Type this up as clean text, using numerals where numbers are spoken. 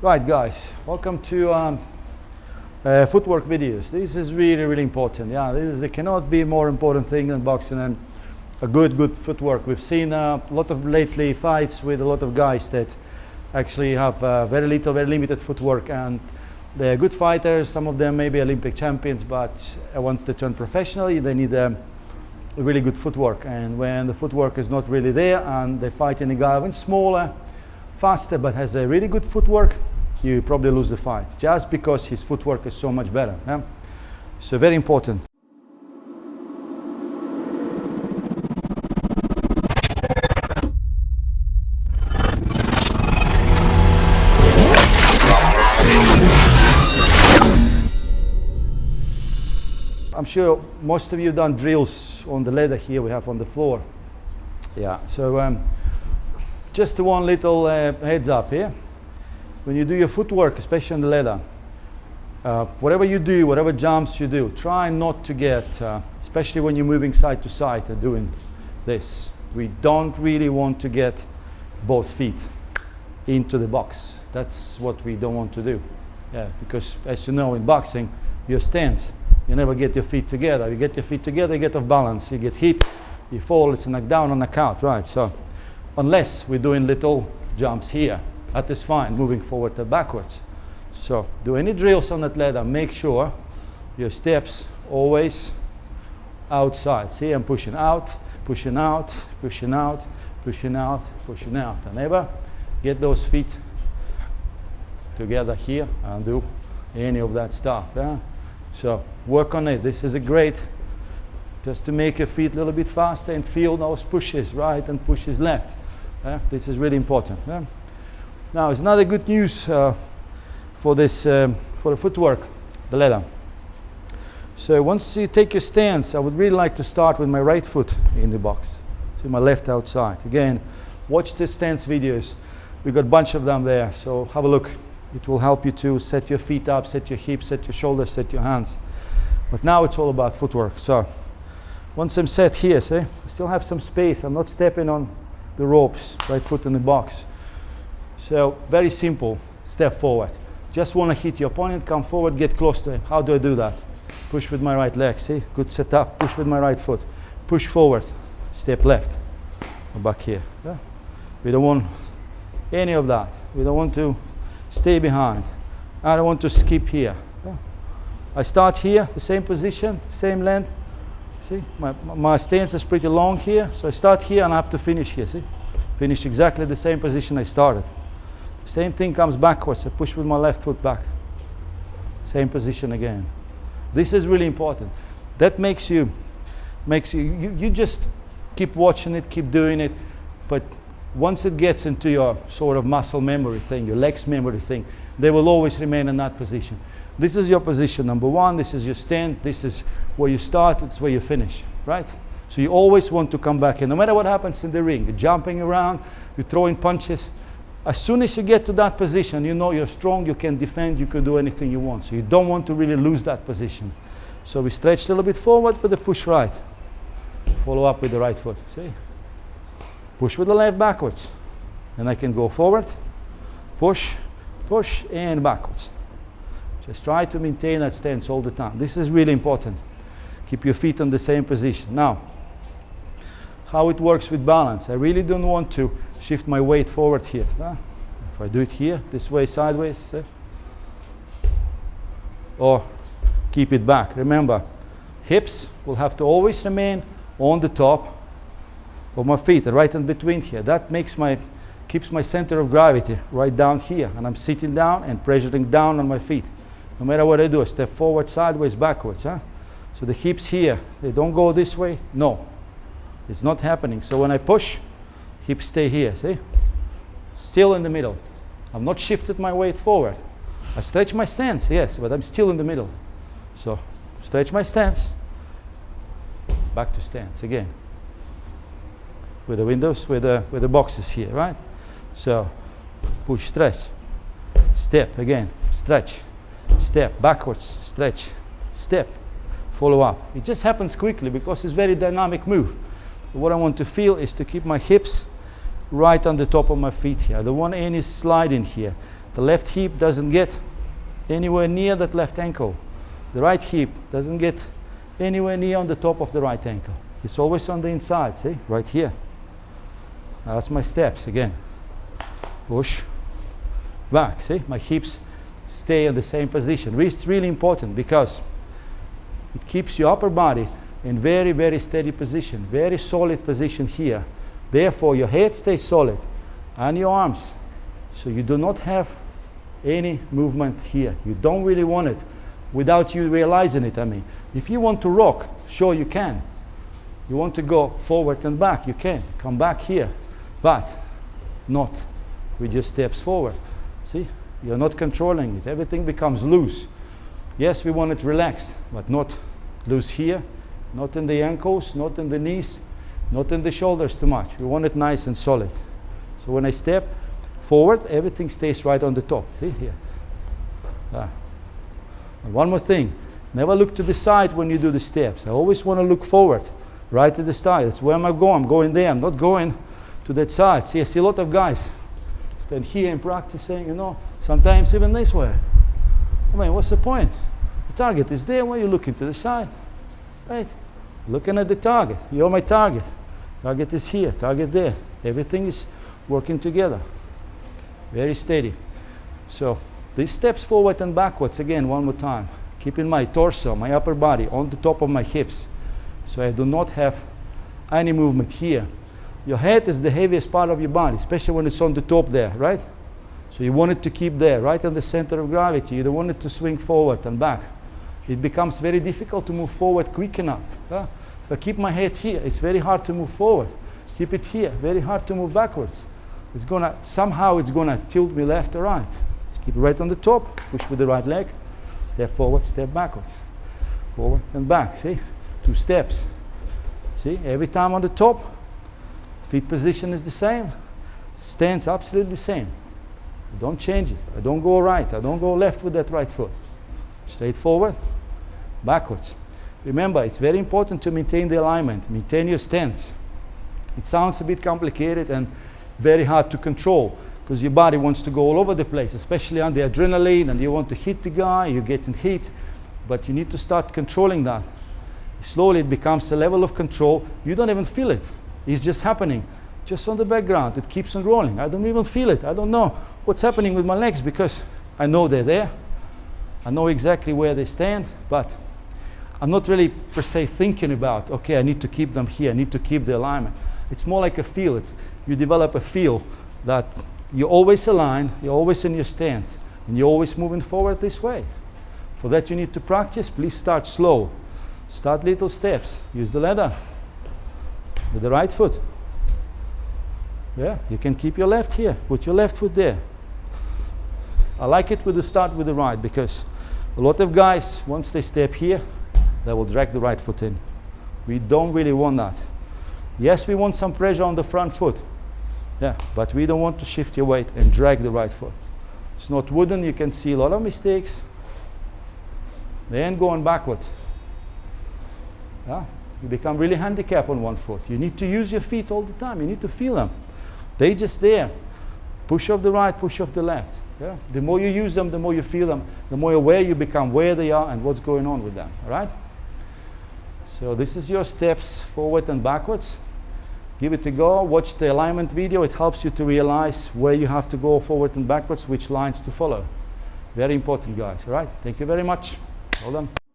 Right, guys, welcome to footwork videos. This is really important. Yeah, there cannot be a more important thing than boxing and a good footwork. We've seen a lot of lately fights with a lot of guys that actually have very limited footwork, and they're good fighters. Some of them may be Olympic champions, but once they turn professional, they need a really good footwork. And when the footwork is not really there, and they fight in a guy even smaller, faster, but has a really good footwork, you probably lose the fight just because his footwork is so much better. Yeah? So very important. I'm sure most of you done drills on the leather here we have on the floor. Yeah, so just one little heads up here. When you do your footwork, especially on the leather, whatever you do, whatever jumps you do, try not to get, especially when you're moving side to side and doing this, we don't really want to get both feet into the box. That's what we don't want to do. Yeah, because as you know, in boxing, your stance, you never get your feet together. You get your feet together, you get off balance, you get hit, you fall, it's a knockdown or knockout, right? So unless we're doing little jumps here, that is fine, moving forward and backwards. So do any drills on that leather, make sure your steps always outside. See, I'm pushing out, pushing out, pushing out, pushing out, pushing out. And never get those feet together here and do any of that stuff. Yeah? So work on it. This is a great, just to make your feet a little bit faster and feel those pushes right and pushes left. Yeah? This is really important. Yeah? Now, it's another good news for this, for the footwork, the leather. So once you take your stance, I would really like to start with my right foot in the box. So my left outside. Again, watch the stance videos. We've got a bunch of them there, so have a look. It will help you to set your feet up, set your hips, set your shoulders, set your hands. But now it's all about footwork. So once I'm set here, see, I still have some space. I'm not stepping on the ropes, right foot in the box. So very simple, step forward. Just want to hit your opponent, come forward, get close to him. How do I do that? Push with my right leg, see? Good setup, push with my right foot. Push forward, step left, go back here. Yeah? We don't want any of that. We don't want to stay behind. I don't want to skip here. Yeah? I start here, the same position, same length. See, my stance is pretty long here, so I start here and I have to finish here, see? Finish exactly the same position I started. Same thing comes backwards. I push with my left foot back. Same position again. This is really important. That makes you just keep watching it, keep doing it. But once it gets into your sort of muscle memory thing, your legs memory thing, they will always remain in that position. This is your position number one. This is your stand. This is where you start. It's where you finish, right? So you always want to come back. And no matter what happens in the ring, you're jumping around, you're throwing punches. As soon as you get to that position, you know you're strong, you can defend, you can do anything you want. So you don't want to really lose that position. So we stretch a little bit forward with the push right. Follow up with the right foot, see? Push with the left backwards. And I can go forward, push, push, and backwards. Just try to maintain that stance all the time. This is really important. Keep your feet in the same position. Now, how it works with balance. I really don't want to shift my weight forward here. If I do it here, this way, sideways, or keep it back. Remember, hips will have to always remain on the top of my feet, right in between here. That keeps my center of gravity right down here, and I'm sitting down and pressuring down on my feet. No matter what I do, I step forward, sideways, backwards. So the hips here, they don't go this way. No. It's not happening. So when I push, hips stay here, see? Still in the middle. I've not shifted my weight forward. I stretch my stance, yes, but I'm still in the middle. So stretch my stance, back to stance again. With the windows, with the boxes here, right? So push, stretch, step again, stretch, step, backwards, stretch, step, follow up. It just happens quickly because it's a very dynamic move. What I want to feel is to keep my hips right on the top of my feet here. I don't want any sliding here. The left hip doesn't get anywhere near that left ankle. The right hip doesn't get anywhere near on the top of the right ankle. It's always on the inside, see? Right here. That's my steps again. Push, back, see? My hips stay in the same position. It's really important because it keeps your upper body in very, very steady position, very solid position here. Therefore, your head stays solid and your arms. So you do not have any movement here. You don't really want it without you realizing it. I mean, if you want to rock, sure you can. You want to go forward and back, you can. Come back here, but not with your steps forward. See, you're not controlling it. Everything becomes loose. Yes, we want it relaxed, but not loose here, not in the ankles, not in the knees, not in the shoulders too much. We want it nice and solid. So when I step forward, everything stays right on the top. See here. And one more thing, never look to the side when you do the steps. I always want to look forward, right to the side. That's where I'm going. I'm going there. I'm not going to that side. See, I see a lot of guys stand here and practicing, you know, sometimes even this way. I mean, what's the point? The target is there. Why are you looking to the side? Right? Looking at the target. You're my target. Target is here. Target there. Everything is working together. Very steady. So these steps forward and backwards, again, one more time. Keeping my torso, my upper body on the top of my hips. So I do not have any movement here. Your head is the heaviest part of your body, especially when it's on the top there, right? So you want it to keep there, right in the center of gravity. You don't want it to swing forward and back. It becomes very difficult to move forward quick enough. If I keep my head here, it's very hard to move forward. Keep it here, very hard to move backwards. Somehow it's gonna tilt me left or right. Just keep it right on the top, push with the right leg, step forward, step backwards. Forward and back, see? 2 steps. See, every time on the top, feet position is the same, stance absolutely the same. Don't change it. I don't go right, I don't go left with that right foot. Straight forward, backwards. Remember, it's very important to maintain the alignment, maintain your stance. It sounds a bit complicated and very hard to control because your body wants to go all over the place, especially on the adrenaline, and you want to hit the guy, you're getting hit, but you need to start controlling that. Slowly it becomes a level of control. You don't even feel it. It's just happening, just on the background. It keeps on rolling. I don't even feel it. I don't know what's happening with my legs because I know they're there. I know exactly where they stand, but I'm not really per se thinking about, okay, I need to keep them here, I need to keep the alignment. It's more like a feel. You develop a feel that you're always aligned, you're always in your stance, and you're always moving forward this way. For that you need to practice. Please start slow. Start little steps. Use the ladder with the right foot. Yeah, you can keep your left here. Put your left foot there. I like it with the start with the right because a lot of guys, once they step here, they will drag the right foot in. We don't really want that. Yes, we want some pressure on the front foot. Yeah, but we don't want to shift your weight and drag the right foot. It's not wooden. You can see a lot of mistakes. Then going backwards. Yeah, you become really handicapped on one foot. You need to use your feet all the time. You need to feel them. They're just there. Push off the right, push off the left. Yeah? The more you use them, the more you feel them, the more aware you become where they are and what's going on with them. All right? So this is your steps forward and backwards. Give it a go. Watch the alignment video. It helps you to realize where you have to go forward and backwards, which lines to follow. Very important, guys. All right? Thank you very much. Well done.